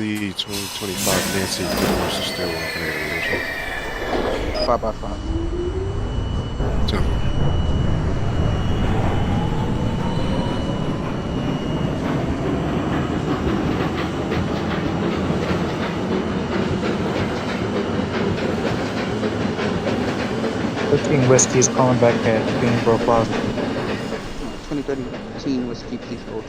the 2025 Nancy Ditmars is still working at a 5x5. 10. Whiskey is calling back at Greenboro Plaza. 2013 Whiskey, please hold.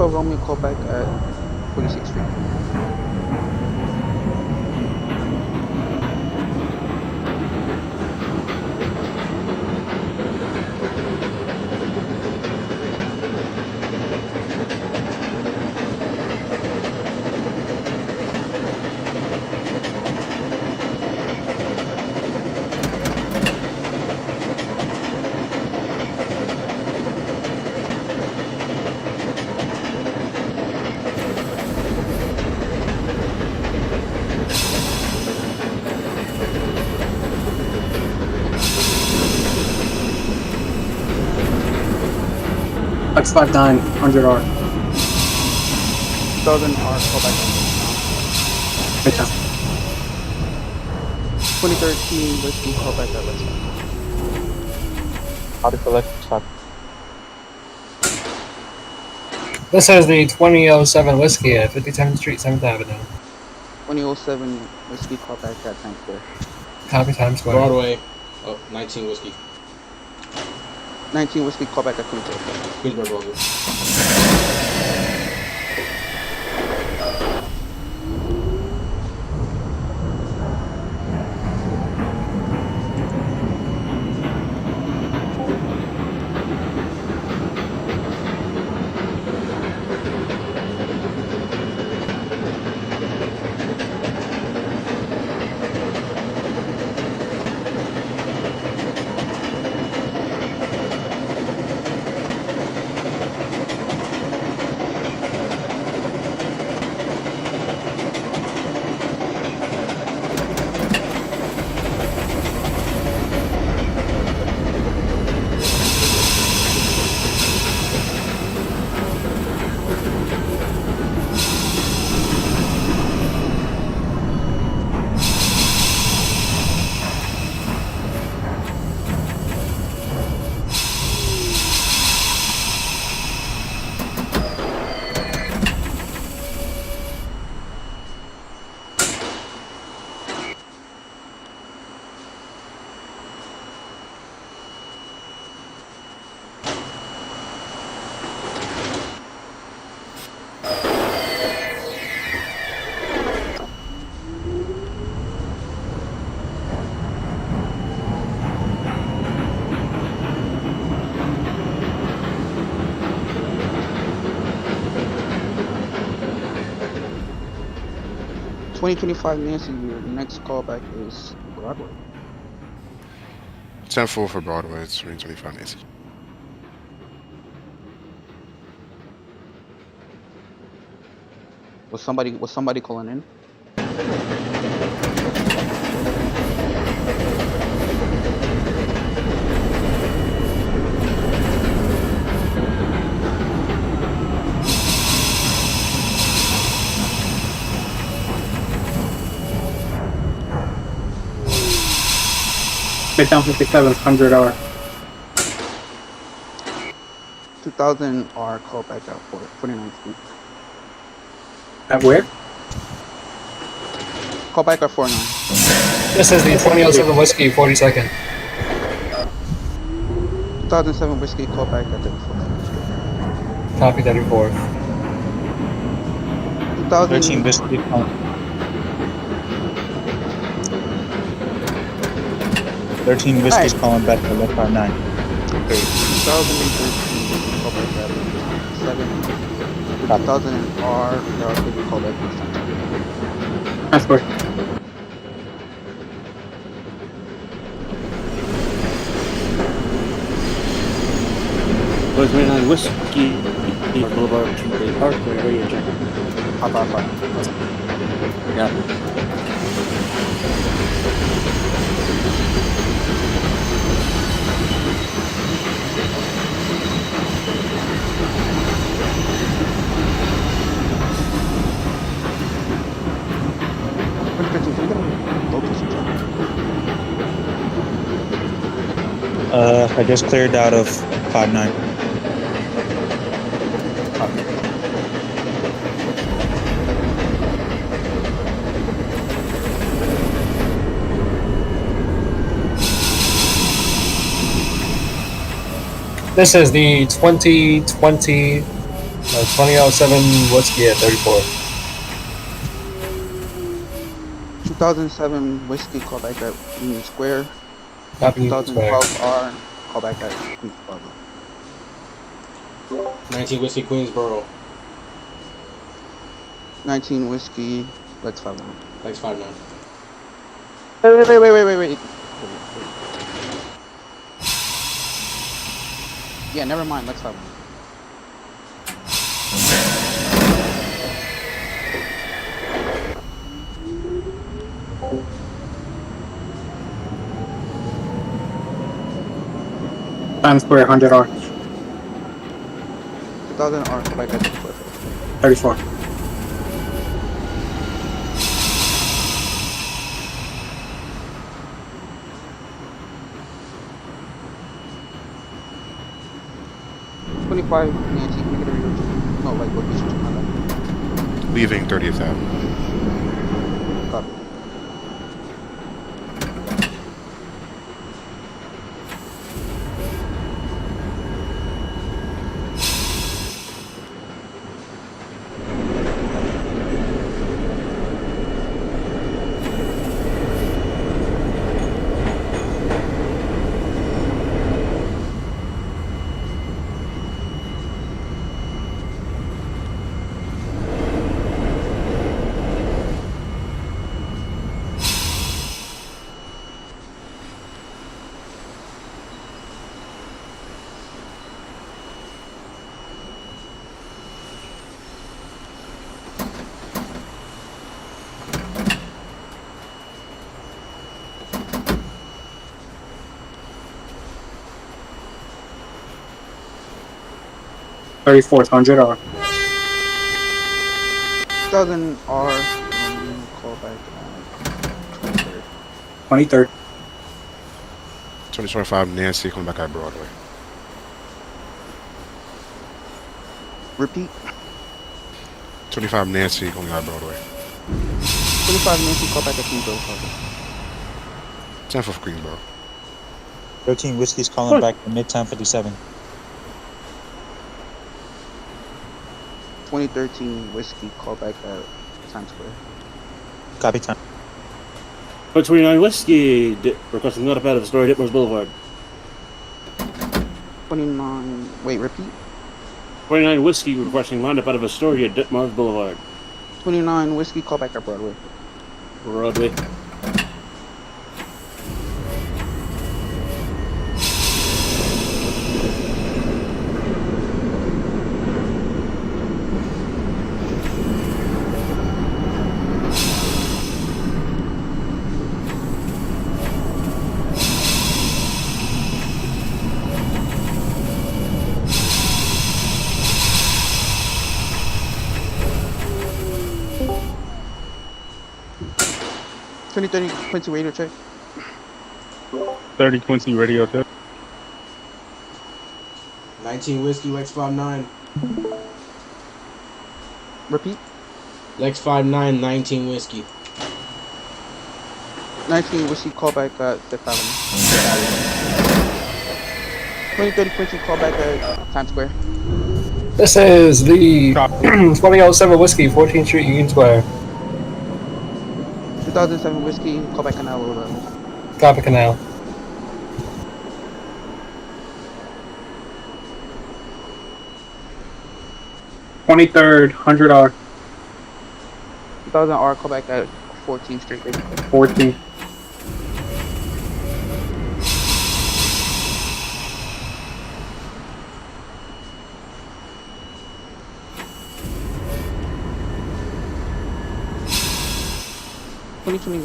Romeo, call back at 46th Street. X59, 100R. 1000 R, call back. Good job. 2013 Whiskey, call back at West. How to collect stock. This is the 2007 Whiskey at 57th Street, 7th Avenue. 2007 Whiskey, call back at Times Square. Copy, Times Square. Broadway, 19 Whiskey. 19 Whiskey, call back at Queensboro. Queensboro Broadway. $20.25 Nancy, your next callback is Broadway. 10-4 for Broadway, it's 325 Nancy. Was somebody calling in? Midtown 57, 100R. 2000 R, call back out for 49th Street. At where? Call back at 49. This is the 2007 Whiskey, 42nd. 2007 Whiskey, call back at 34th Street. Copy, 34th. 13 whiskey calling. 13 whiskey's calling back at left 59. 2013, call back at 7. 2000 R, R40, call back at Times Square. Times Square. Boys 29 Whiskey, Boulevard to the Parkway, radio check. Hop out, hop. Yeah. I just cleared out of 59. This is the 2007 whiskey at 34. 2007 whiskey, call back at Union Square. Copy, Square. 2012 R, call back at Queensboro. 19 Whiskey Queensboro. 19 whiskey, Lex 59. Lex 59. Wait. Yeah, never mind, Lex 59. Times Square, 100 R. 2000 R, call back at 34. $25, Nancy, can I get a real? No, like, what is your Leaving 30th Ave. Copy. Thirty-fourth, 100 R. 2000 R, call back at 23rd. 23rd. 2025 Nancy coming back at Broadway. Repeat. 25 Nancy going out Broadway. 25 Nancy, call back at Queensboro. 10 for Queensboro. 13 whiskey's calling back to Midtown 57. 2013 whiskey, call back at Times Square. Copy time. 29 Whiskey, requesting not out of Astoria-Ditmars Boulevard. 29, wait, repeat. 29 Whiskey, requesting lined up out of Astoria-Ditmars Boulevard. 29 whiskey, call back at Broadway. Broadway. Quincy radio check. 30 Quincy radio check. 19 Whiskey, Lex 59. Repeat. Lex 59, 19 Whiskey. 19 whiskey, call back at Fifth Avenue. 2030 Quincy, call back at Times Square. This is the 2007 Whiskey, 14th Street, Union Square. 2007 whiskey, call back an hour over. Copy Canal. $23rd, $100. 2000 R, call back at 14th Street. 14. Twenty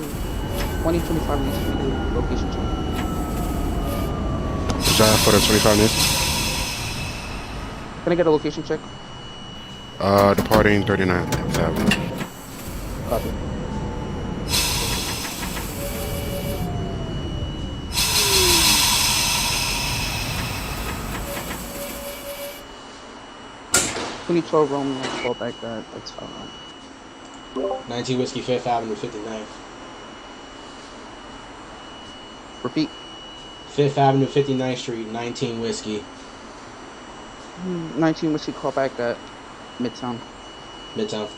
25 minutes to do location check. John for the 25 minutes. Can I get a location check? Departing 39th Avenue. Copy. $2012 Roman, call back that's fine. 19 Whiskey, 5th Avenue, 59th. Repeat. 5th Avenue, 59th Street, 19 Whiskey. 19 whiskey, call back at Midtown. Midtown.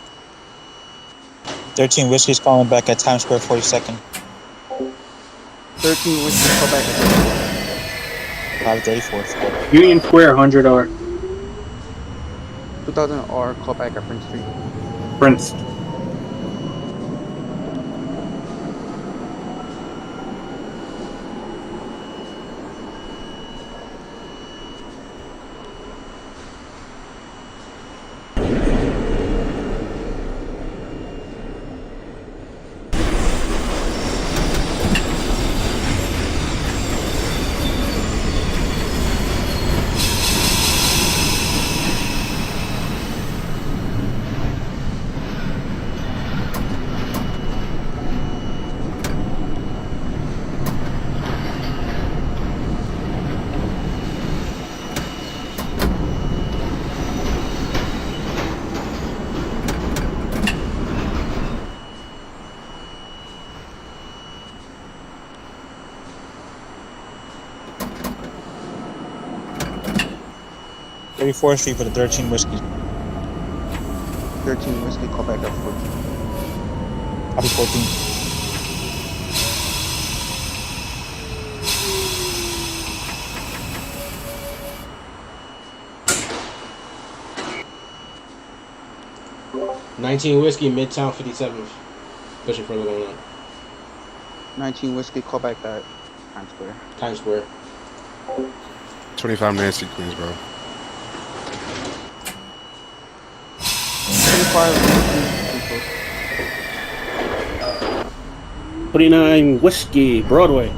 13 Whiskey's calling back at Times Square 42nd. 13 whiskey, call back at 534th. Union Square, $100. 2000 R, call back at Prince Street. Prince. Fourth Street for the 13 Whiskey. 13 whiskey, call back at 14. Copy 14. $19 Whiskey, Midtown, 57th. Pushing further than that. 19 whiskey, call back at Times Square. Times Square. 25 minutes to Queensboro. 25 whiskey, 29 Whiskey, Broadway.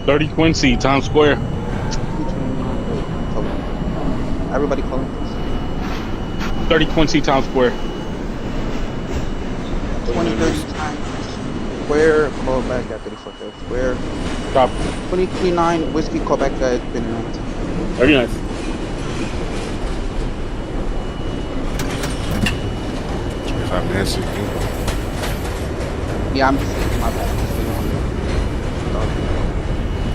30 Quincy, Times Square. everybody calling please. 30 Quincy, Times Square. 2030 Times Square, call back at 34th Square. Copy. 2029 whiskey, call back at Benedict. 39th. Minutes. Yeah, I'm just my bad.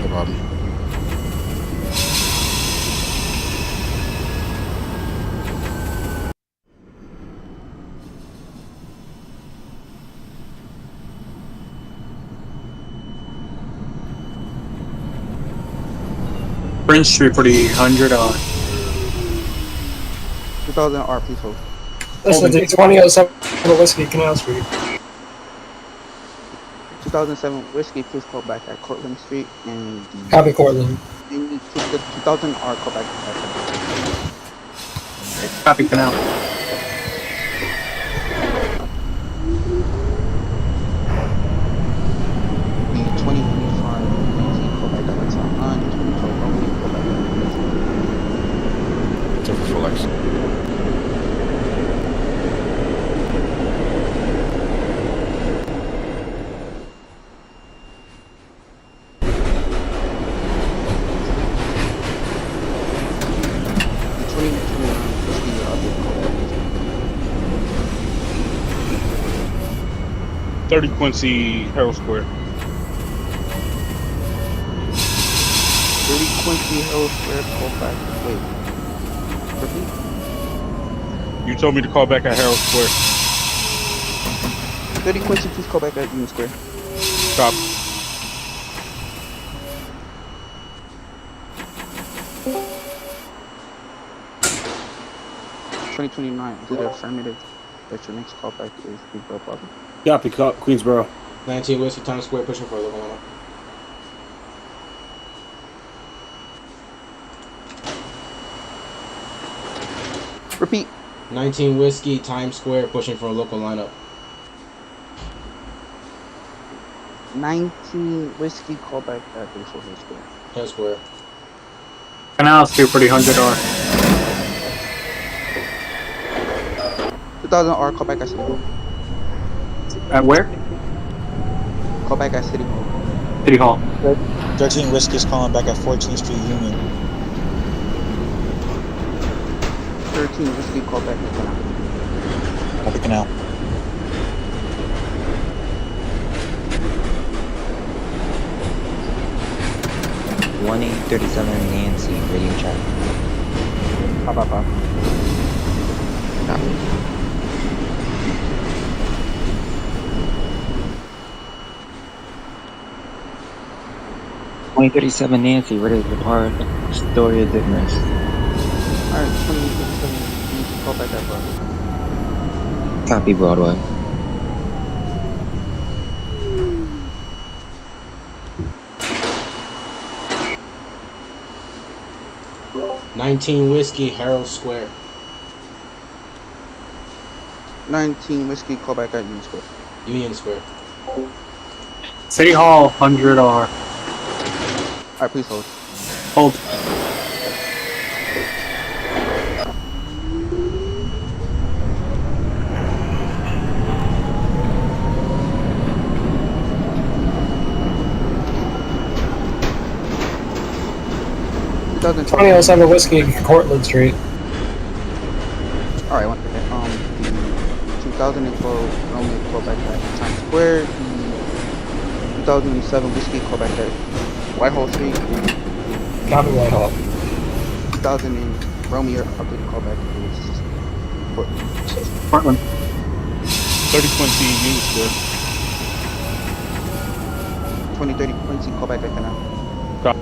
No problem. Prince Street for the $100. 2000 R, please hold. This is the 2007 Whiskey, Canal Street. 2007 whiskey, please call back at Cortlandt Street and Copy Cortland. the 2000 R, call back at Copy Canal. the 2025 Nancy, call back at Midtown 9, 2012 Romney, call back at Except for full X. 30 Quincy, Herald Square. 30 Quincy Hill Square, call back. Wait. Repeat. You told me to call back at Herald Square. 30 Quincy, please call back at Union Square. Cop. $20.29, is it affirmative that your next callback is Queensboro Plaza? Copy, Queensboro. 19 Whiskey, Times Square, pushing for a local lineup. Repeat. 19 Whiskey, Times Square, pushing for a local lineup. 19 Whiskey, call back at the Hill Square. Hill Square. Canal Street, pretty 100R. 2000 R, call back at City Hall. At where? Call back at City Hall. City Hall. 13 Whiskey's calling back at 14th Street Union. 13 Whiskey, call back at Canal. Copy Canal. Nancy, radio check. 555. Copy. Nancy, ready to depart Astoria-Ditmars. Alright, 2037, call back at Broadway. Copy Broadway. $19 Whiskey, Herald Square. 19 Whiskey, call back at Union Square. Union Square. City Hall, 100R. Alright, please hold. Hold. $2007. 2007 Whiskey, Cortlandt Street. Alright, one second. The 2012 Romeo, call back at Times Square. The 2007 Whiskey, call back at Whitehall Street. Copy Whitehall. 2000 Romeo, updated call back is Portland. 30 Quincy, Union Square. 2030 Quincy, call back at Canal. Cop.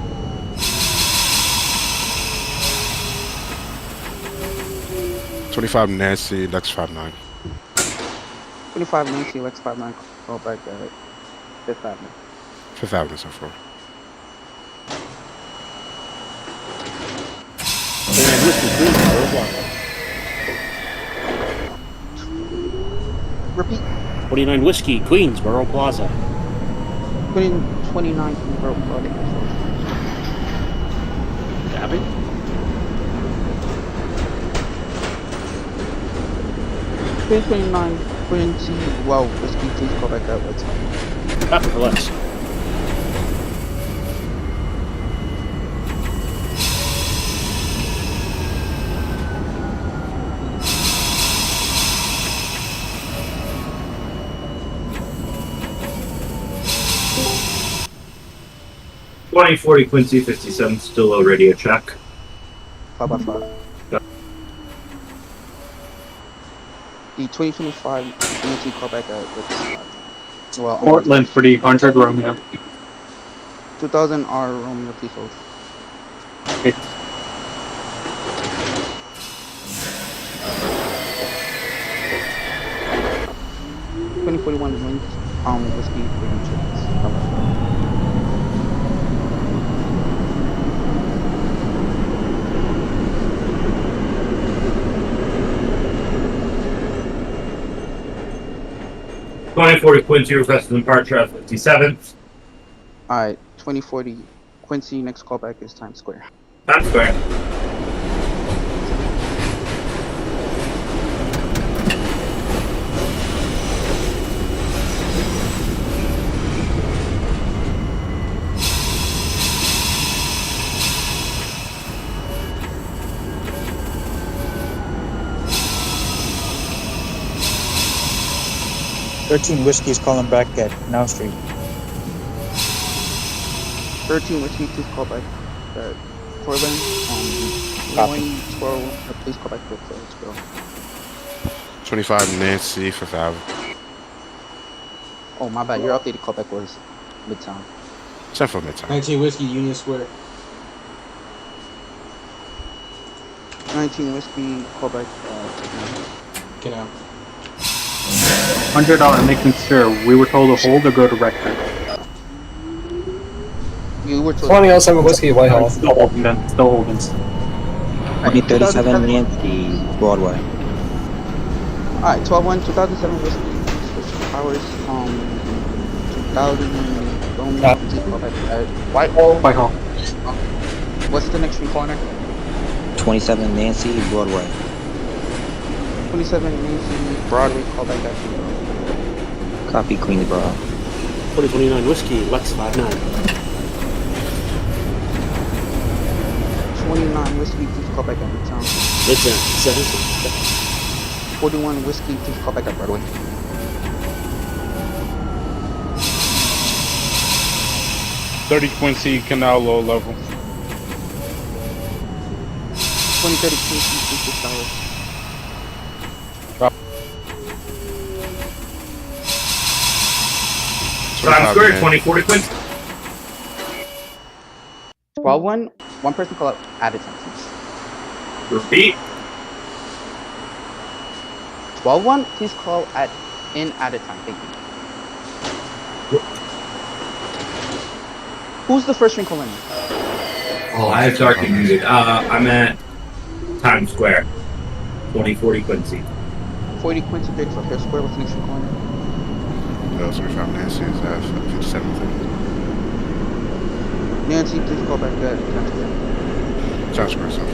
25 Nancy, Lex 59. 25 Nancy, Lex 59, call back at Fifth Avenue. Fifth Avenue so far. And Whiskey, Queensboro Plaza. Repeat. 29 Whiskey, Queensboro Plaza. 29 Queensboro Plaza. Copy. 29 Quincy, well, Whiskey, please call back at Lex. Copy for Lex. Quincy 57, still low radio check. 5x5. The 2025 Nancy, call back at Lex. Well, Portland, pretty 100 Romeo. 2000 R Romeo, please hold. Okay. $2041 wins. Whiskey, radio checks. Quincy requested departure at 57. Alright, 2040 Quincy, next callback is Times Square. Times Square. Whiskey's calling back at Canal Street. 13 Whiskey, please call back at Portland. Copy. 112, please call back to Hillsboro. 25 Nancy for Fab. Oh, my bad. Your updated callback was Midtown. 10 for Midtown. 19 Whiskey, Union Square. 19 Whiskey, callback. Canal. $100 making sure. We were told to hold or go to record. You were told. 2007 Whiskey, Whitehall. Still holding then. Still holding. 2037 Nancy, Broadway. Alright, 12-1, 2007 Whiskey, Switch Towers, 2000, Romeo, callback at Whitehall. Whitehall. What's the next street corner? 27 Nancy, Broadway. 27 Nancy, Broadway, callback at Copy Queensboro. 2029 Whiskey, Lex 59. 29 Whiskey, please call back at Midtown. Midtown, 7. 41 Whiskey, please call back at Broadway. 30 Quincy, Canal, low level. 2030 Quincy, please switch towers. Times Square, 2040 Quincy. 12-1, one person call out at a time, please. Repeat. 12-1, please call at a time, thank you. Who's the first ring calling? Oh, I have Darky muted. I'm at Times Square, 2040 Quincy. 40 Quincy, 30 for Hair Square, what's the next ring calling? 25 Nancy is at 57. Nancy, please call back at Times Square. Times Square, South.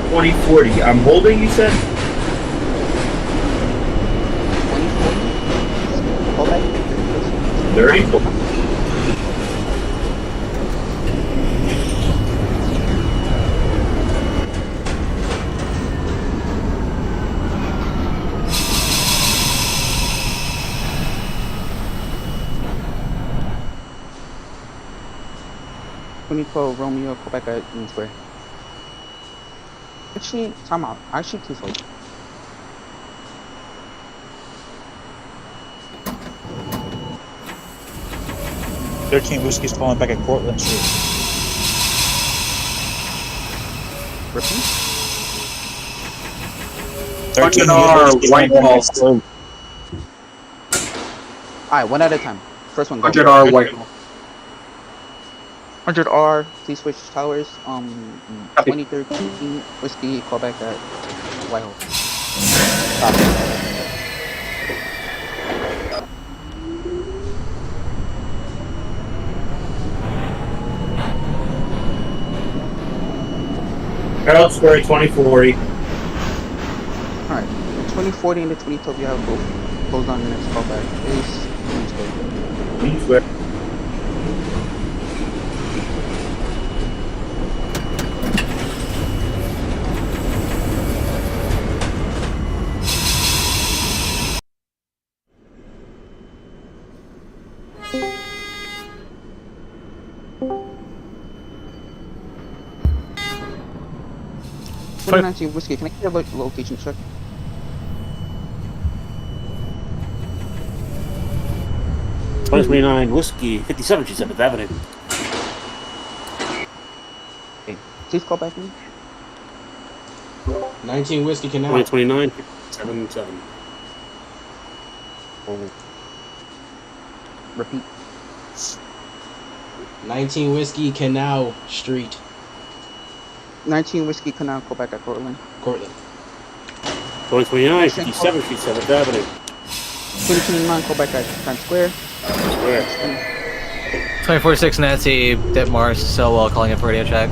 2040. I'm holding, you said? 2040, call back. 30? Romeo, call back at Union Square. Actually, time out. Actually, please hold. Whiskey's calling back at Cortland Street. Repeat. 13 $100 Whitehall. Alright, one at a time. First one, go. $100 Whitehall. 100R, please switch towers. 2013 Whiskey, call back at Whitehall. Herald Square, 2040. Alright, 2040 and the 2012, you have both closed on the next callback. Is Union Square. Union Square. Whiskey, can I get a location check? Twenty 29 Whiskey, 57 7th Avenue. Okay, please call back me. 19 Whiskey, Canal. 2029 7 7. Repeat. 19 Whiskey, Canal Street. 19 Whiskey, Canal, call back at Cortland. Cortland. 2029 57 7th Avenue. 2029, call back at Times Square. Square. 2046 Nancy, Ditmars, Selwell calling in for radio check.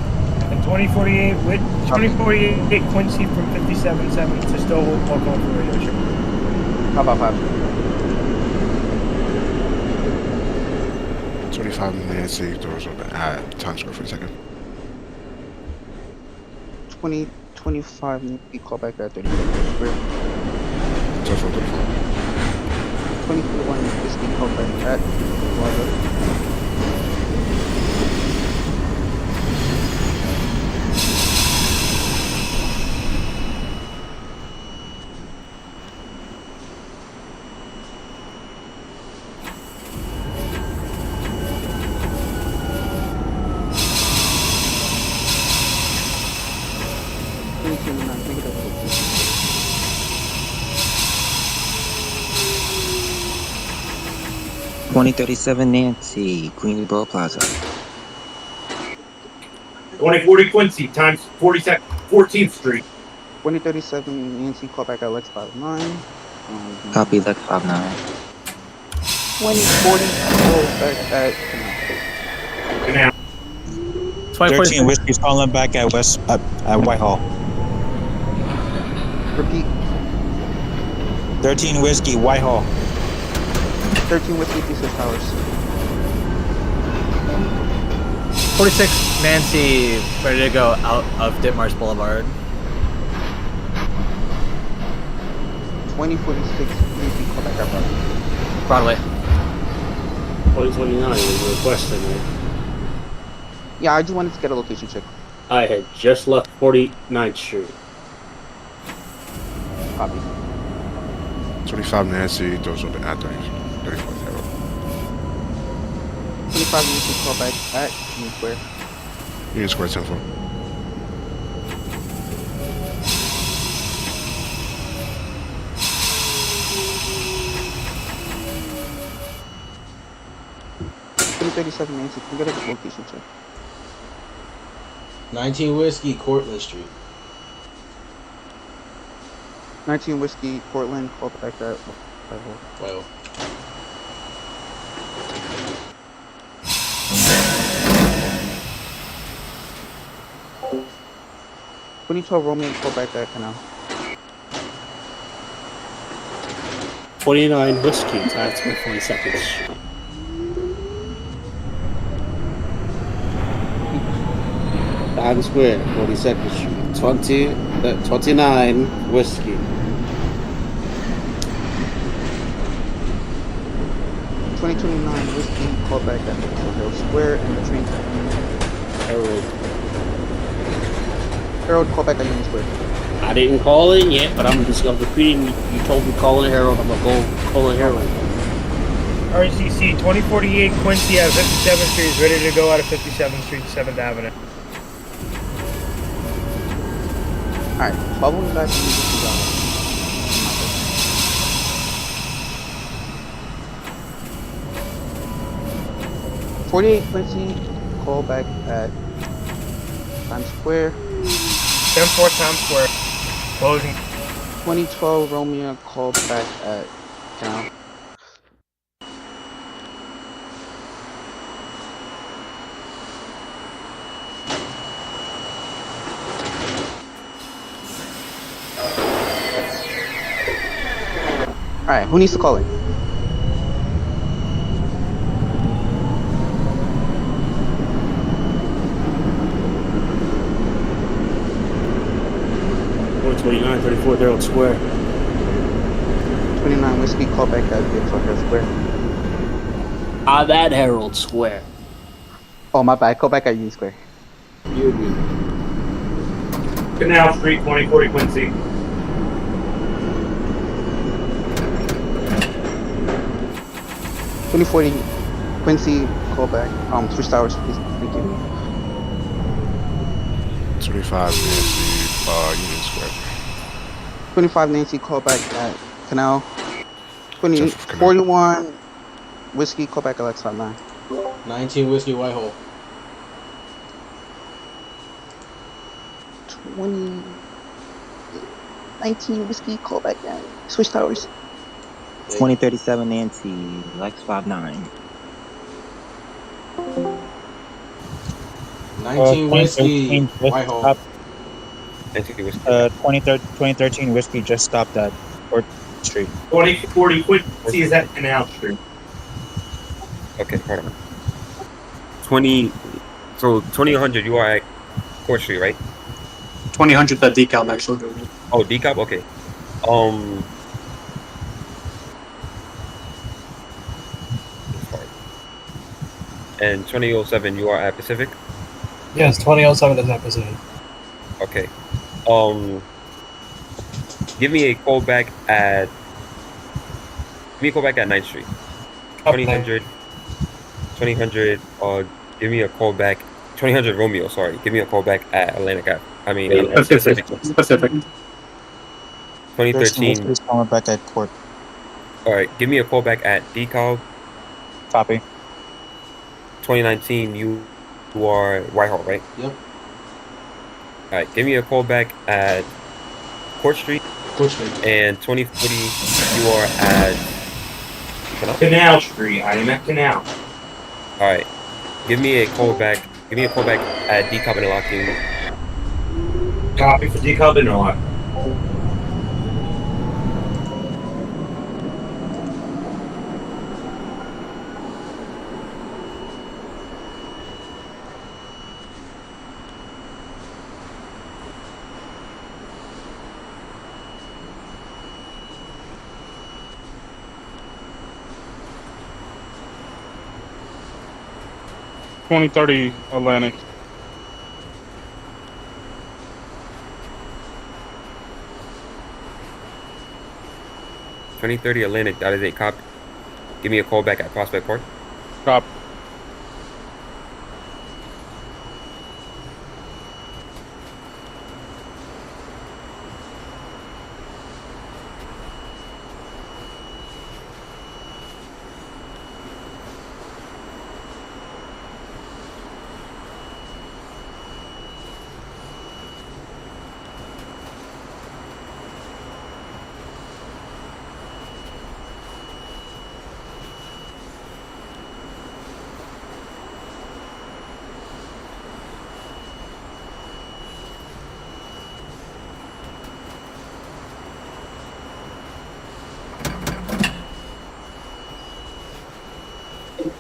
And 2048 with 2048 Quincy from 57-7 to Stowell, while calling for radio check. How about 5? 25 Nancy, doors open at Times Square for a second. 2025, we call back at 30. 24, 24. 2021, Whiskey, call back at 2037 Nancy, Queensboro Plaza. 2040 Quincy times 14th Street. 2037 Nancy, call back at Lex 59. Copy Lex 59. 2040, call back at Canal. 13 Whiskey's calling back at at Whitehall. Repeat. 13 Whiskey, Whitehall. 13 Whiskey, 36 Towers. 46 Nancy, ready to go out of Ditmars Boulevard. 2046 Nancy, call back at Broadway. Broadway. 2029 was the question, right? Yeah, I just wanted to get a location check. I had just left 49th Street. Copy. 25 Nancy, those on the I-34 Arrow. 25 Nancy, call back at Union Square. Union Square 10-4. Nancy, can we get a location check? 19 Whiskey, Cortlandt Street. 19 Whiskey, Portland, call back at Whitehall. Well, 2012 Romeo, call back at Canal. 49 Whiskey times 42nd Street. Times Square, 42nd Street. 29 Whiskey. 2029 Whiskey, call back at Hill Square and the train. Harold, call back at Union Square. I didn't call in yet, but I'm repeating. You told me call in Harold. I'm gonna go call in Harold. RCC 2048 Quincy at 57th Street is ready to go out of 57th Street, 7th Avenue. Alright, following back to the 48 Quincy, call back at Times Square. 10-4 Times Square. Closing. 2012 Romeo, call back at Canal. Alright, who needs to call in? Or 29, 34 Herald Square. 29 Whiskey, call back at Harold Square. I'm at Herald Square. Oh, my bad, call back at Union Square. Union. Canal Street, 2040 Quincy. 2040 Quincy, call back. Switch towers, please. Thank you. 25 Nancy, Union Square. 25 Nancy, call back at Canal. 41 41 Whiskey, call back at Lex 59. 19 Whiskey, Whitehall. 19 Whiskey, call back at Switch towers. 2037 Nancy, Lex 59. 19 Whiskey, Whitehall. 2013 Whiskey just stopped at 4th Street. 2040 Quincy is at Canal Street. Okay, hold on. 2000, you are at 4th Street, right? 2000 that decal actually. Oh, decap? Okay. And 2007, you are at Pacific? Yes, 2007 is at Pacific. Okay. Give me a call back at 9th Street. 2000, give me a call back. 2000 Romeo, sorry. Give me a call back at Atlantic Ave. I mean, Pacific. 2013. Whiskey's calling back at Court. Alright, give me a call back at DeKalb. Copy. 2019, you are Whitehall, right? Yep. Alright, give me a call back at Court Street. Court Street. And 2040, you are at Canal Street. I am at Canal. Alright. Give me a call back. Give me a call back at decob and locking. Copy for decob and lock. $20.30 Atlantic. $2030 Atlantic, that is a cop. Give me a call back at Prospect Park. Cop.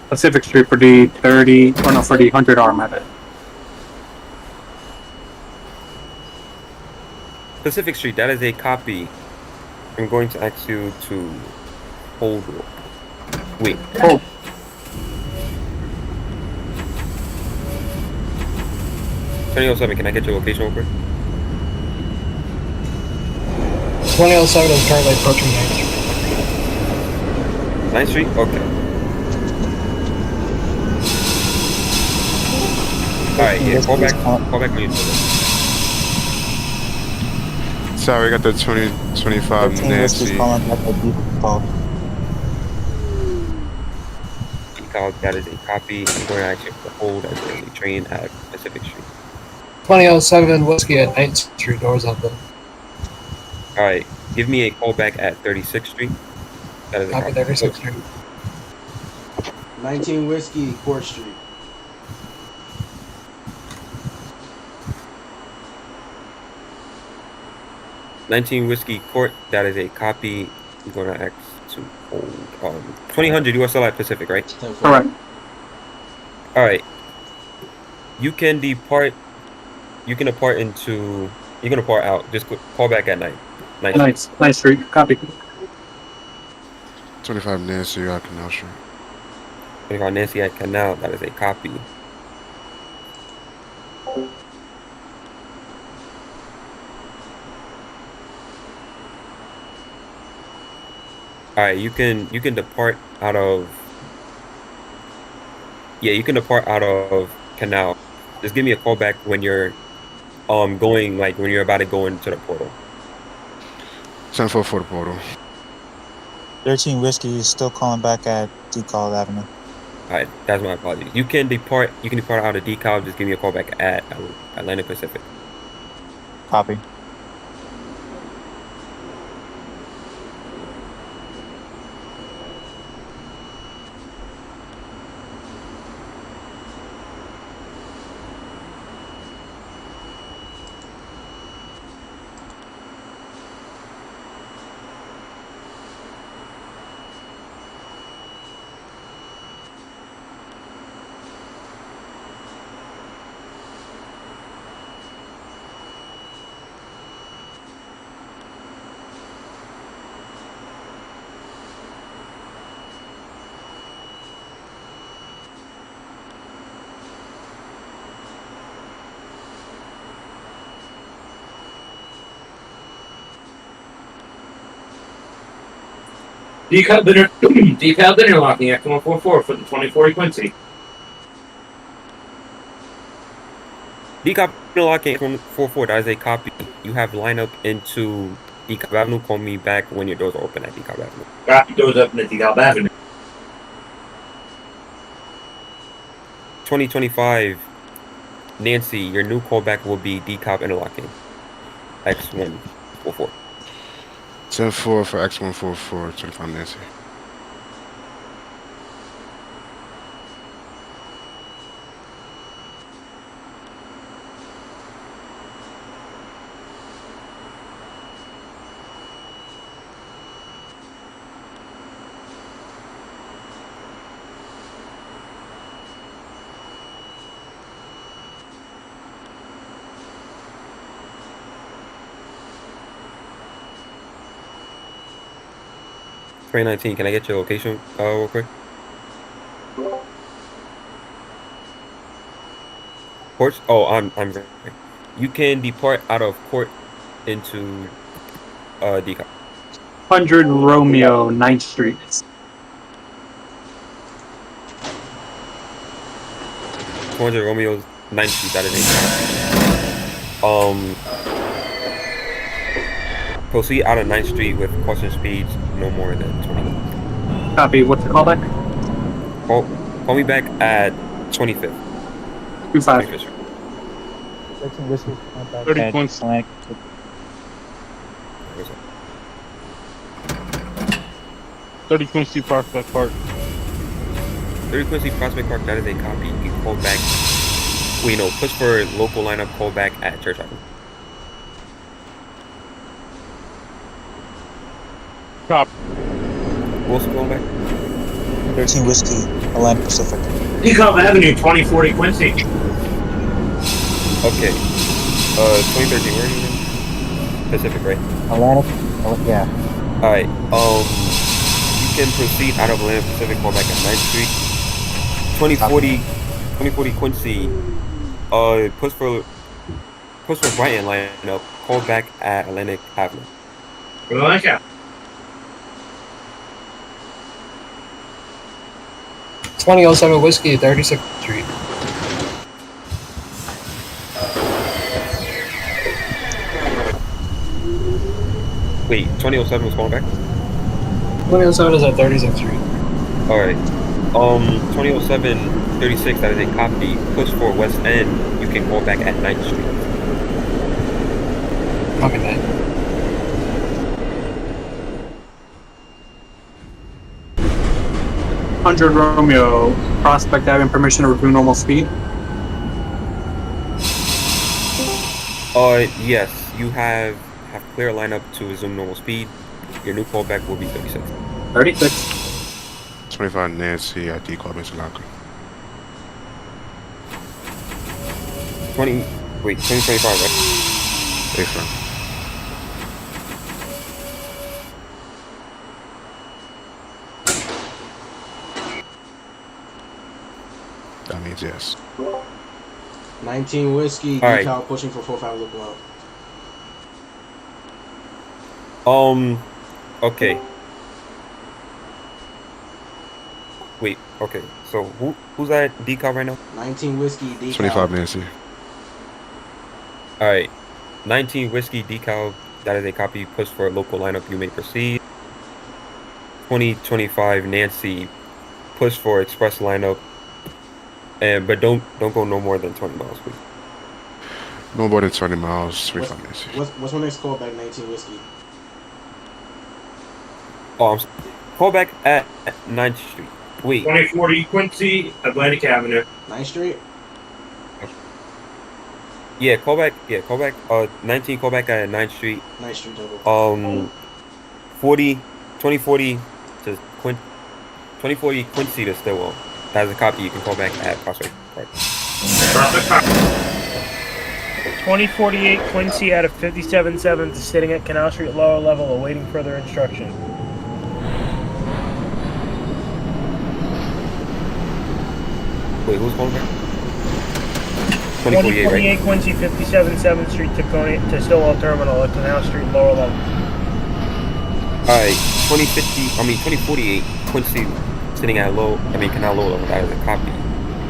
Pacific Street for the 30, or no, for the 100 arm at it. Pacific Street, that is a copy. I'm going to ask you to hold. Wait. Hold. $2007, can I get your location real quick? 2007 is currently approaching 9th Street. 9th Street? Okay. Alright, yeah, call back when you do that. Sorry, I got the 2025 Nancy. Decal, that is a copy. I'm going to ask you to hold as there's a train at Pacific Street. 2007 Whiskey at 9th Street, doors open. Alright, give me a call back at 36th Street. That is a Copy, copy. 36th Street. 19 Whiskey, Court Street. $19 Whiskey Court, that is a copy. I'm going to ask to hold. 2000, you are still at Pacific, right? Correct. Alright. You can depart. You can depart into. You can depart out. Just call back at 9th Street. Copy. 25 Nancy at Canal Street. 25 Nancy at Canal, that is a copy. Alright, you can depart out of. Yeah, you can depart out of Canal. Just give me a call back when you're going, like when you're about to go into the portal. 10-4 for the portal. 13 Whiskey is still calling back at DeKalb Avenue. Alright, that's my apologies. You can depart out of DeKalb, just give me a call back at Atlantic Pacific. Copy. Decal interlocking at 144 for the 2040 Quincy. Decal interlocking at 144, that is a copy. You have lineup into DeKalb Avenue. Call me back when your doors are open at DeKalb Avenue. Copy, doors open at DeKalb Avenue. 2025 Nancy, your new callback will be decob interlocking. X144. 10-4 for X144, 25 Nancy. .19, can I get your location real quick? Ports? Oh, I'm sorry. You can depart out of port into decob. 100 Romeo, 9th Street. 200 Romeo's 9th Street, that is a proceed out of 9th Street with caution speeds no more than 20 miles. Copy. What's the callback? Call me back at 25th. 25. 25th Street. 30 points. 30 Quincy Prospect Park. 30 Quincy Prospect Park, that is a copy. You can call back. Wait, no, push for local lineup, call back at Church Avenue. Cop. Wilson going back? 13 Whiskey, Atlantic Pacific. Decob Avenue, 2040 Quincy. Okay. 2013, where are you in? Pacific, right? Atlantic? Yeah. Alright, you can proceed out of Atlantic Pacific, call back at 9th Street. 2040 Quincy, push for Brighton lineup, call back at Atlantic Avenue. Atlantic. 2007 Whiskey, 36th Street. Wait, 2007 was calling back? 2007 is at 36th Street. Alright. 2007 36, that is a copy. Push for West End, you can call back at 9th Street. Copy that. Hundred Romeo, Prospect having permission to review normal speed. Yes, you have clear lineup to resume normal speed. Your new callback will be 36. 36. 25 Nancy, I decob interlocking. 2025, right? Hey, friend. That means yes. 19 Whiskey, All right. decal pushing for 45 local out. Okay. Wait, okay. So who's at decal right now? 19 Whiskey, decal. 25 Nancy. Alright. 19 Whiskey decal, that is a copy. Push for a local lineup, you may proceed. 2025 Nancy, push for express lineup. But don't go no more than 20 miles, please. No more than 20 miles, 25 Nancy. What's my next call back? 19 Whiskey. Oh, call back at 9th Street. Wait. 2040 Quincy, Atlantic Avenue. 9th Street? Yeah, call back. 19 call back at 9th Street. 9th Street double. 2040 to 2040 Quincy to Stillwell. That is a copy. You can call back at Prospect Park. 2048 Quincy out of 57-7 is sitting at Canal Street lower level awaiting further instruction. Wait, who's calling back? 2048 right? Quincy 57-7 Street to Stillwell Terminal at Canal Street lower level. Alright, 2048 Quincy sitting at Canal low level. That is a copy.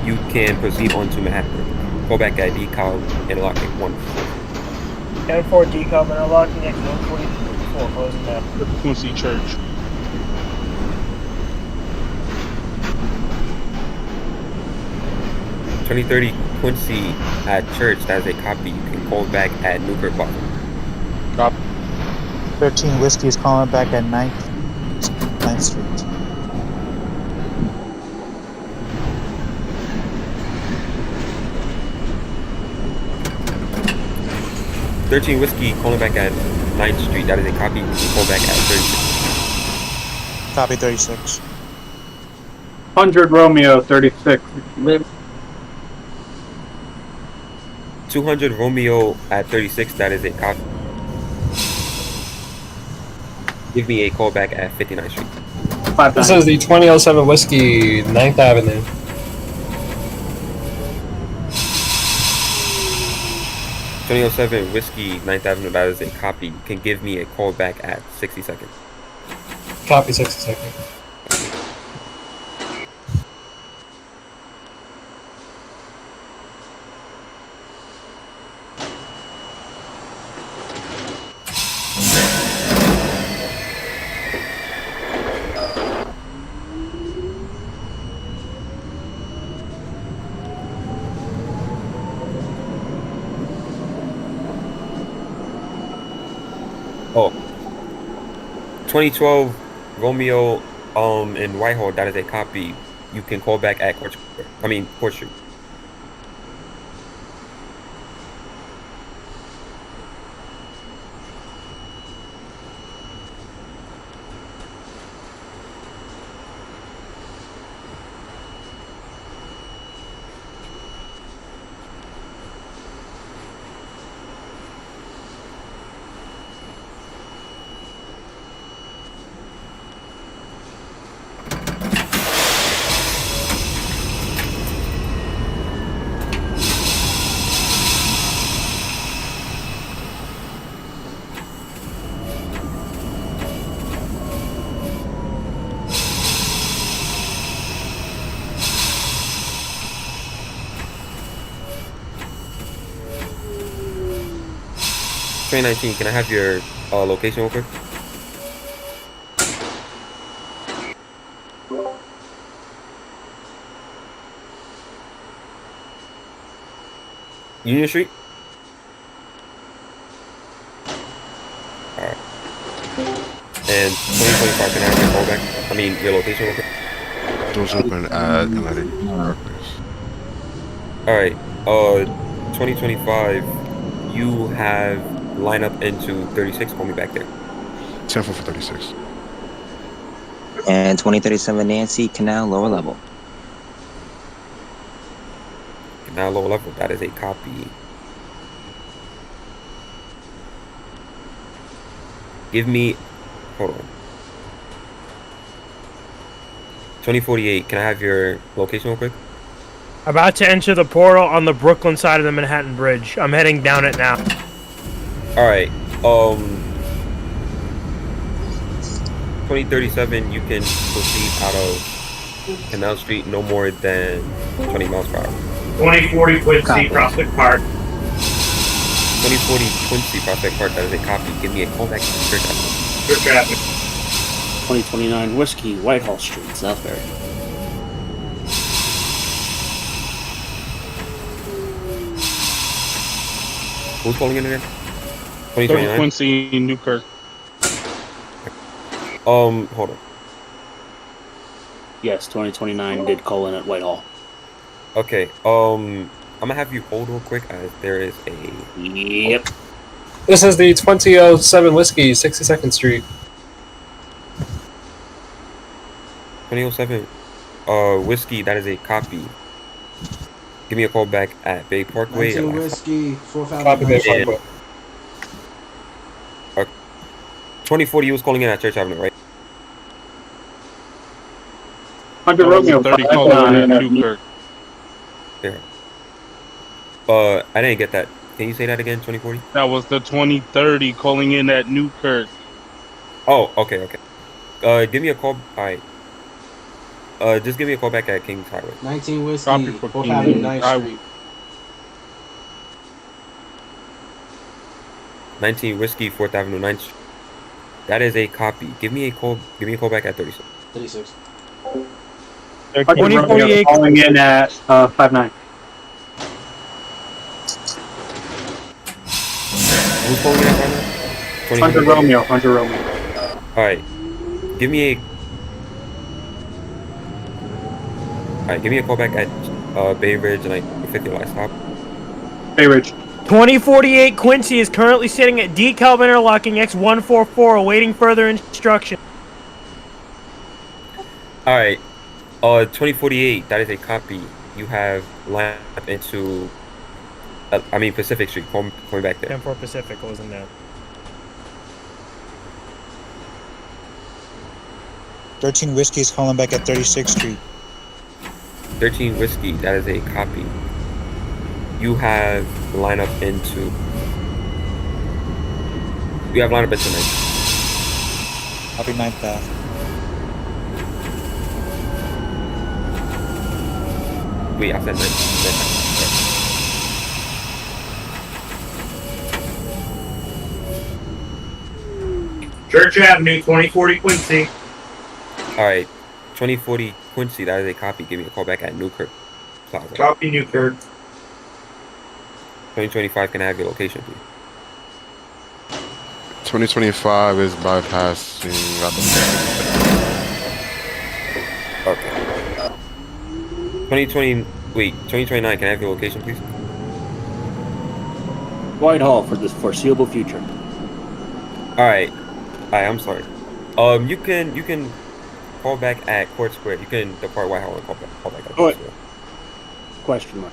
You can proceed on to Manhattan. Go back at decal interlocking 1. 10-4 decal interlocking at 144 closing now. Quincy Church. 2030 Quincy at Church, that is a copy. You can call back at Newkirk Plaza. Copy. 13 Whiskey is calling back at 9th Street. Whiskey calling back at 9th Street. That is a copy. You can call back at 36. Copy 36. 100 Romeo 36. 200 Romeo at 36. That is a copy. Give me a call back at 59th Street. This is the 2007 Whiskey, 9th Avenue. 2007 Whiskey, 9th Avenue, that is a copy. You can give me a call back at 60 seconds. Copy 60 seconds. Oh, 2012 Romeo in Whitehall, that is a copy. You can call back at Court Street. Train 19, can I have your location real quick? Union Street? Alright. And 2025, can I have your callback? Your location real quick? Doors open at 11. Alright, 2025, you have line up into 36, call me back there. 10 for 36. And 2037 Nancy, Canal, lower level. Now lower level, that is a copy. Give me, hold on. 2048, can I have your location real quick? About to enter the portal on the Brooklyn side of the Manhattan Bridge. I'm heading down it now. Alright, 2037, you can proceed out of Canal Street no more than 20 miles per hour. 2040 Quincy, Prospect Park. 2040 Quincy, Prospect Park, that is a copy. Give me a call back to Church Avenue. Good traffic. 2029 Whiskey, Whitehall Street, Southbury. Who's calling in again? 30 2029? Quincy, Newkirk. Hold on. Yes, 2029 did call in at Whitehall. Okay, I'm gonna have you hold real quick as there is a... Yep. This is the 2007 Whiskey, 62nd Street. 2007 Whiskey, that is a copy. Give me a call back at Bay Parkway. Whiskey, 4th Copy Bay Avenue. Parkway. 2040, you was calling in at Church Avenue, right? 100 Romeo 30 calling in at Newkirk. Yeah. I didn't get that. Can you say that again, 2040? That was the 2030 calling in at Newkirk. Oh, okay. Give me a call. Alright. Just give me a call back at King's Highway. 19 Whiskey, Copy for 4th King Avenue, 9th Highway. Street. 19 Whiskey, 4th Avenue, 9th Street. That is a copy. Give me a call back at 36. 36. 100 Romeo calling in at 59. Who's calling it right now? 100 Romeo, 100 Romeo. Alright. Give me a call back at Bay Ridge and like 50 light stop. Bay Ridge. 2048 Quincy is currently sitting at decal interlocking X144 awaiting further instruction. Alright. 2048, that is a copy. You have line up into Pacific Street, going back there. 10-4 Pacific wasn't there. 13 Whiskey is calling back at 36th Street. 13 Whiskey, that is a copy. You have line up into 9th. Copy 9th Ave. Wait, I said 9th. Church Avenue, 2040 Quincy. Alright, 2040 Quincy, that is a copy. Give me a call back at Newkirk Plaza. Copy Newkirk. 2025, can I have your location, please? 2025 is bypassing. Okay. 2029, can I have your location, please? Whitehall for the foreseeable future. Alright, I'm sorry. You can call back at Court Square. You can depart Whitehall and call back at Court Square. Question mark.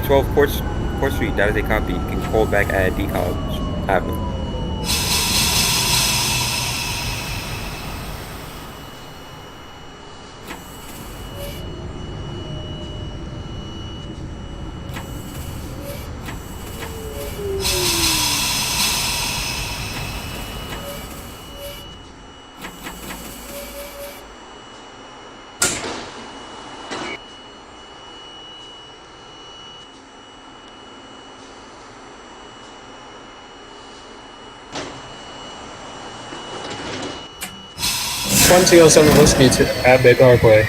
Court Street, that is a copy. You can call back at DeKalb Avenue. .07 Whiskey to at Bay Parkway.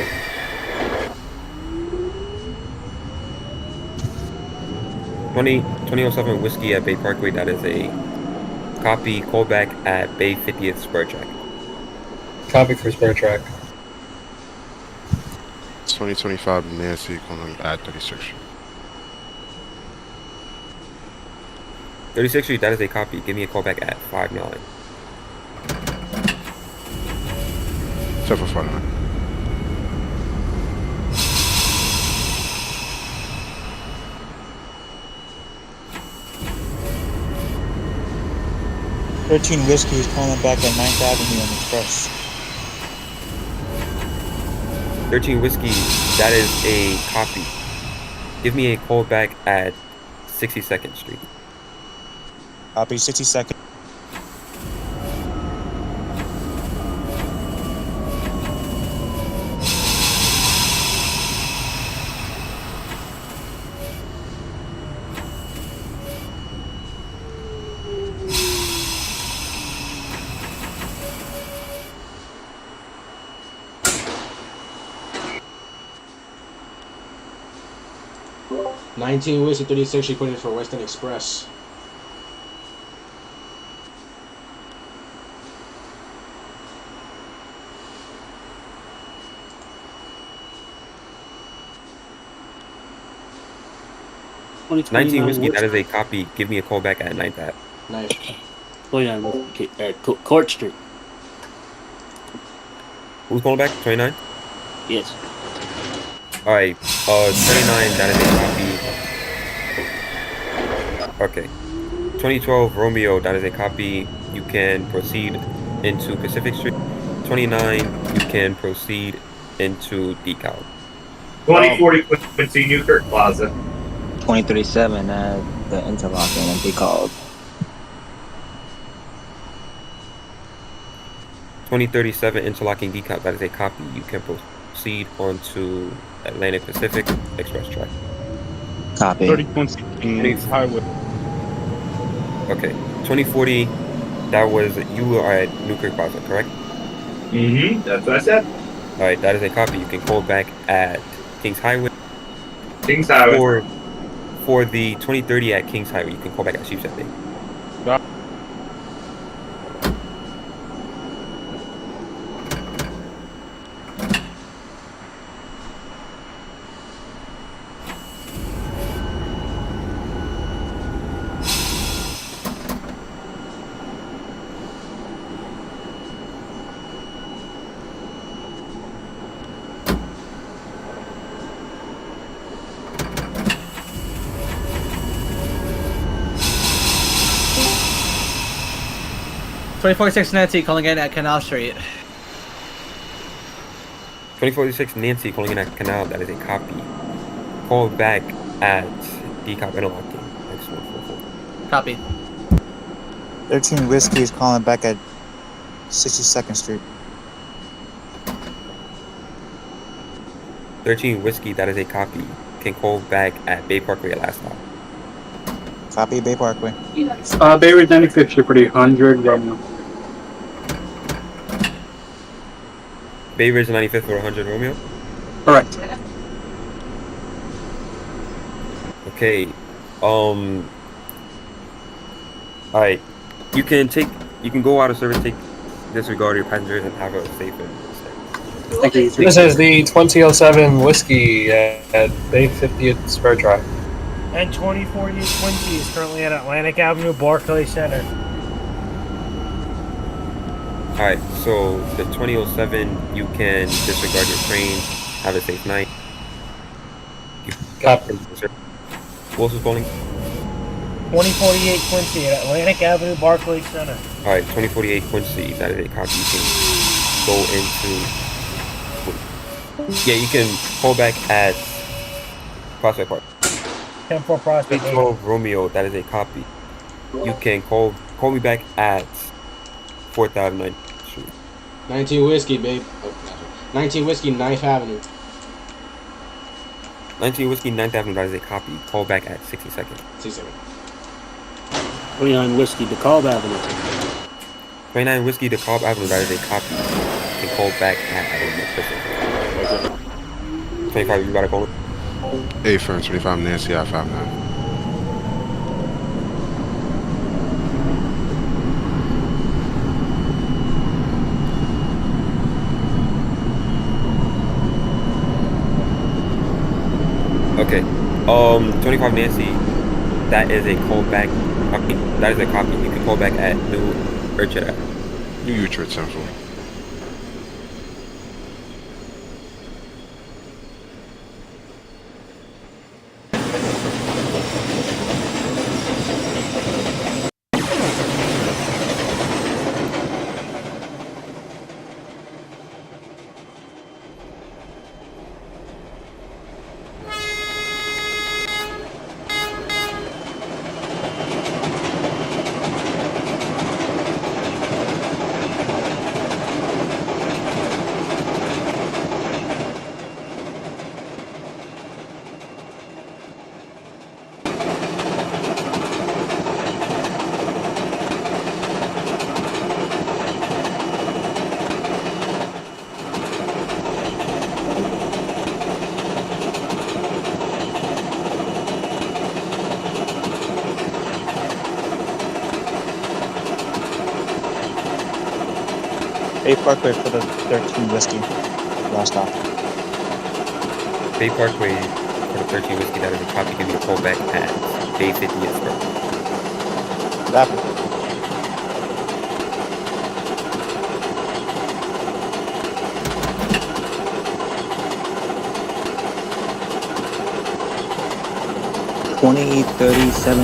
.07 Whiskey at Bay Parkway, that is a copy. Call back at Bay 50th Spur Track. Copy for Spur Track. 2025 Nancy calling at 36th Street. 36th Street, that is a copy. Give me a call back at 59. 749. Whiskey is calling back at 9th Avenue on Express. 13 Whiskey, that is a copy. Give me a call back at 62nd Street. Copy 62nd. Nineteen Whiskey 36 she put in for Western Express. Nice. 19 Whiskey, that is a copy. Give me a call back at 9th Ave. Nice. 29 Court Street. Who's calling back? 29? Yes. Alright, 29, that is a copy. Okay. 2012 Romeo, that is a copy. You can proceed into Pacific Street. 29, you can proceed into DeKalb. 2040 Quincy, Newkirk Plaza. 2037 at the interlocking and DeKalb. 2037 interlocking decount, that is a copy. You can proceed onto Atlantic Pacific Express track. Copy. 30 Quincy Kings Highway. Okay, 2040, that was, you are at New Creek Plaza, correct? Mm-hmm. That's what I said. Alright, that is a copy. You can call back at Kings Highway. Kings Highway. For the 2030 at Kings Highway, you can call back at Sheepshead Bay. Got 2046 Nancy calling in at Canal Street. 2046 Nancy calling in at Canal, that is a copy. Call back at decount interlocking. X144. Copy. 13 Whiskey is calling back at 62nd Street. 13 Whiskey, that is a copy. Can call back at Bay Parkway at last stop. Copy, Bay Parkway. Bay Ridge 95th Street, pretty 100 Romeo. Bay Ridge 95th for 100 Romeo? Correct. Okay. Alright. You can go out of service, disregard your passengers and have a safe and Thank you. This is the 2007 Whiskey at Bay 50th Spur Drive. And 2048 Quincy is currently at Atlantic Avenue, Barclay Center. Alright, so the 2007, you can disregard your train, have a safe night. Copy. Who else is calling? 2048 Quincy at Atlantic Avenue, Barclay Center. Alright, 2048 Quincy, that is a copy. You can go into... Yeah, you can call back at Prospect Park. 10-4 Prospect. 12 Romeo, that is a copy. You can call me back at 4009 Street. 19 Whiskey, babe. Oh, 19 Whiskey, 9th Avenue. 19 Whiskey, 9th Avenue, that is a copy. Call back at 62nd. 62nd. 29 Whiskey, DeKalb Avenue. 29 Whiskey, DeKalb Avenue, that is a copy. You can call back at 25, you gotta call it. A firm 25 Nancy I-59. Okay. 25 Nancy, that is a call back. That is a copy. You can call back at New Urchin. New Utrecht Central. Bay Parkway for the 13 Whiskey. Last stop. Bay Parkway for the 13 Whiskey, that is a copy. Give me a call back at Bay 50th Street. Rapid.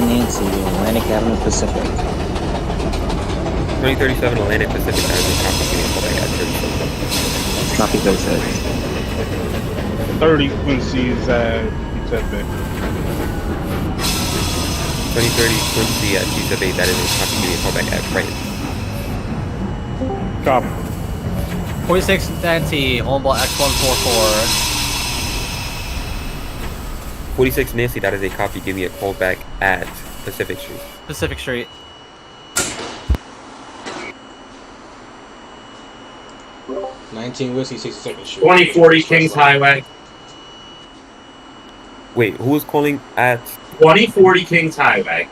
Nancy, Atlantic Avenue Pacific. 2037 Atlantic Pacific, that is a copy. Give me a call back at 37. Copy 36. 30 Quincy's at Pizza Bay. 2030 Quincy at Pizza Bay, that is a copy. Give me a call back at Brighton. Copy. 46 Nancy, Homeball X144. 46 Nancy, that is a copy. Give me a call back at Pacific Street. Pacific Street. Whiskey, 62nd Street. 2040 Kings Highway. Wait, who was calling at 2040 Kings Highway.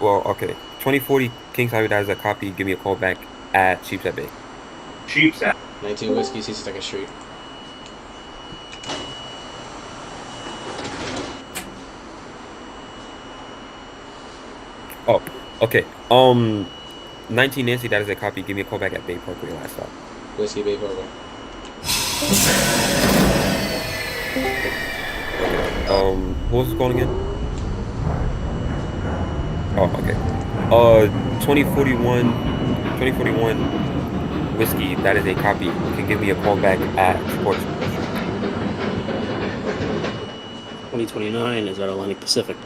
Well, okay. 2040 Kings Highway, that is a copy. Give me a call back at Sheepshead Bay. Sheepshead. 19 Whiskey, 62nd Street. Oh, okay. 19 Nancy, that is a copy. Give me a call back at Bay Parkway last stop. Whiskey Bay Parkway. Who was calling in? Oh, okay. 2041 Whiskey, that is a copy. You can give me a call back at Sports. 2029 is at Atlantic Pacific.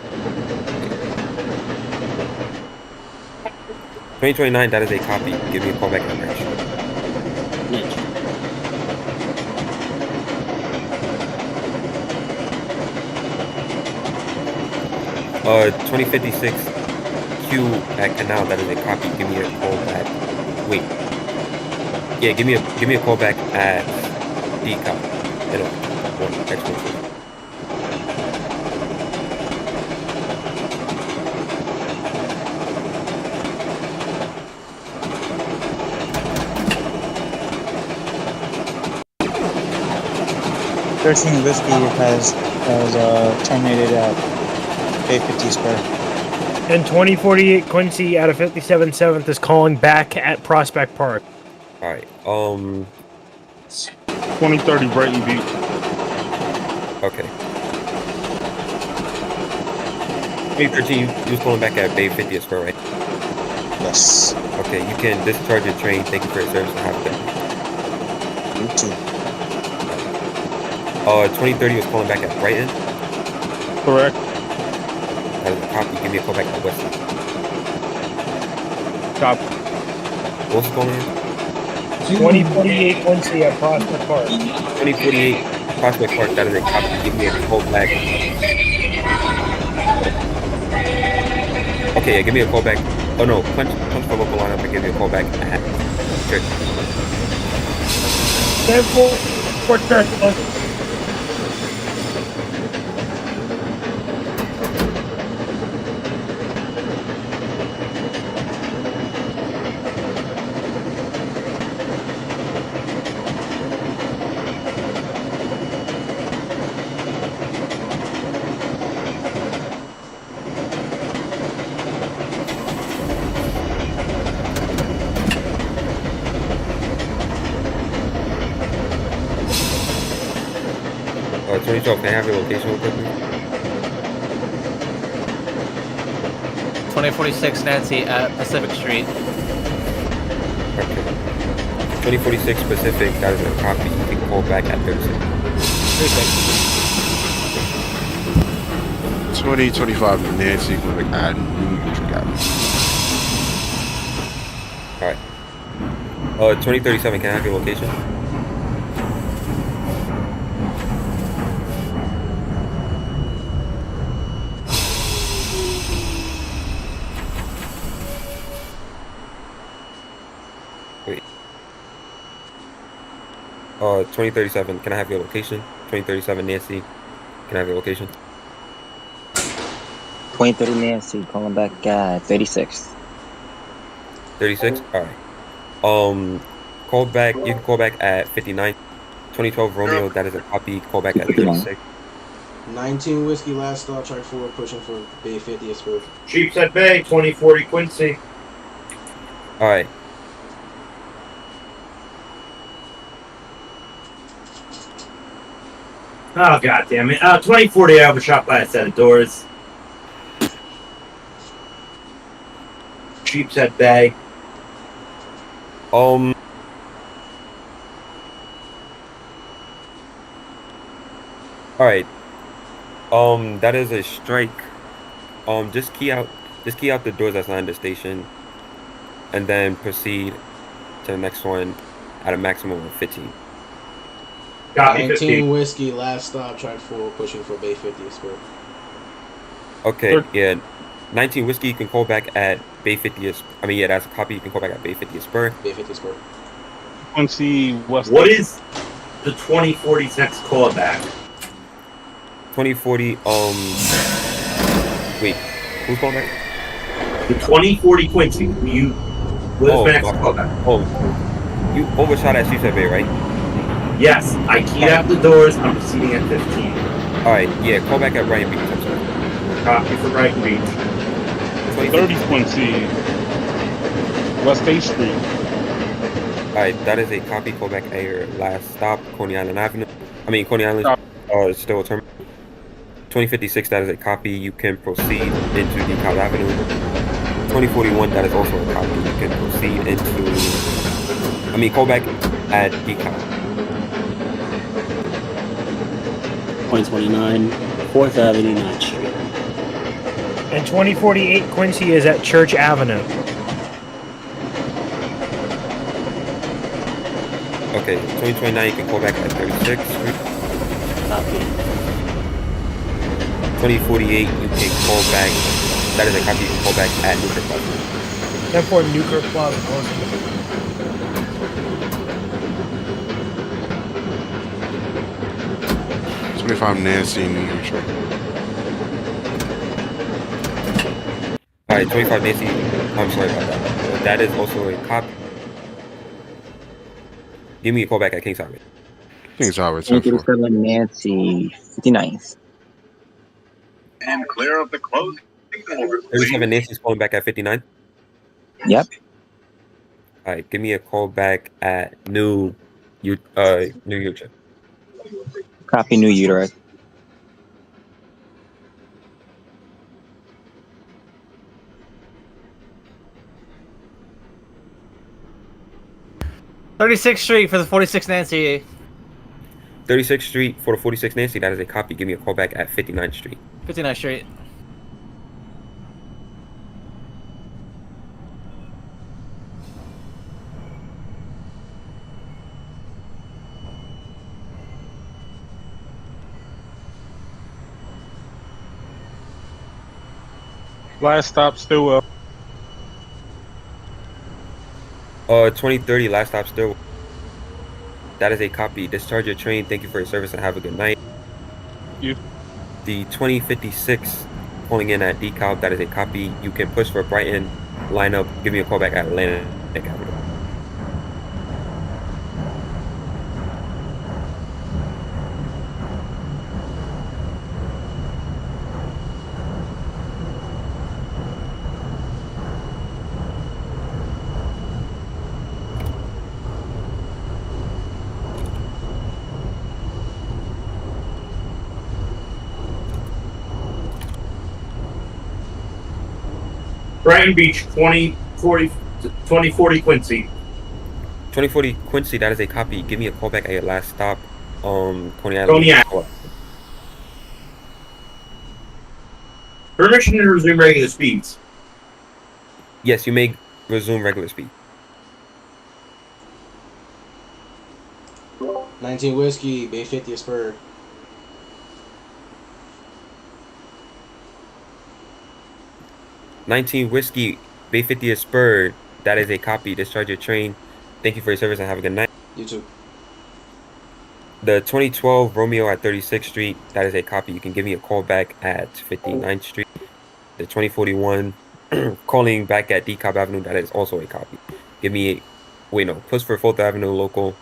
2029, that is a copy. Give me a call back at Ranch. Niche. 2056 Q at Canal, that is a copy. Give me a call back. Wait. Yeah, give me a call back at DCOP. X1. 13 Whiskey has terminated at Bay 50 Square. And 2048 Quincy out of 57 7th is calling back at Prospect Park. Alright, 2030 Brighton Beach. okay. Bay 13, you was calling back at Bay 50 Square, right? Yes. Okay, you can discharge your train. Thank you for your service and have a good night. You too. 2030 was calling back at Brighton. Correct. That is a copy. Give me a call back at Weston. Copy. What was calling in? 2048 Quincy at Prospect Park. 2048 Prospect Park. That is a copy. Give me a call back. Okay, yeah, give me a call back. Oh no, punch the local lineup and give me a call back at Church. 10-4 Church. Tony Joe, can I have your location real quickly? 2046 Nancy at Pacific Street. Okay. 2046 Pacific, that is a copy. You can call back at 36. 2025 Nancy, going to add New District Avenue. Alright. 2037, can I have your location? Wait. 2037, can I have your location? 2037 Nancy, can I have your location? 2030 Nancy, calling back at 36. 36? Alright. Call back, you can call back at 59. 2012 Romeo, that is a copy. Call back at 36. 19 Whiskey, last stop, track 4, pushing for Bay 50th Square. Sheepshead Bay, 2040 Quincy. Alright. Oh, god damn it. 2040, I was shot by a set of doors. Sheepshead Bay. Alright. That is a strike. Just key out the doors that's not in the station. And then proceed to the next one. at a maximum of 15. Copy 19 15. whiskey, last stop, track 4, pushing for Bay 50 Spur. Okay, yeah. 19 whiskey, you can call back at Bay 50. I mean, yeah, that's a copy. You can call back at Bay 50 Spur. Bay 50 Spur. Quincy West. What is the 2040's next callback? 2040. Wait, who's calling back? The 2040 Quincy. What is the next callback? Oh, you overshot at Street Bay, right? Yes, I keyed out the doors. I'm proceeding at 15. All right, yeah, call back at Brighton Beach. I'm sorry. Copy for Brighton Beach. 30 Quincy West 8th Street. Alright, that is a copy. Call back at your last stop, Coney Island Avenue. Coney Island, still a terminal. 2056, that is a copy. You can proceed into DeKalb Avenue. 2041, that is also a copy. You can proceed into, call back at DeKalb. 2029, 4th Avenue, 9th Street. And 2048 Quincy is at Church Avenue. Okay, 2029, you can call back at 36th Street. Copy. 2048, you can call back, that is a copy. You can call back at Newkirk Plaza. 10-4 Newkirk Plaza. Awesome. 25 Nancy, New Hampshire. Alright, 25 Nancy, I'm sorry about that. That is also a copy. Give me a call back at King's Highway. King's Highway, 10-4. 27 Nancy, 59th. And clear of the closing. 37 Nancy's calling back at 59? Yep. Alright, give me a call back at New Utrecht. Copy New Utrecht. "36th Street for the 46 Nancy. 36th Street for the 46 Nancy, that is a copy. Give me a call back at 59th Street. 59th Street. Last stop, Stillwell. 2030, last stop still. That is a copy. Discharge your train. Thank you for your service and have a good night. You. The 2056 pulling in at DeKalb, that is a copy. You can push for Brighton. Line up. Give me a call back at Atlantic Avenue. Brighton Beach, 2040 Quincy. 2040 Quincy, that is a copy. Give me a call back at your last stop. Coney Island. Coney Island. Permission to resume regular speeds. Yes, you may resume regular speed. 19 whiskey, Bay 50 Spur. 19 whiskey, Bay 50 is spurred. That is a copy. Discharge your train. Thank you for your service and have a good night. You too. The 2012 Romeo at 36th Street. That is a copy. You can give me a call back at 59th Street. The 2041 calling back at DeKalb Avenue. That is also a copy. Give me a, wait no, push for 4th Avenue local.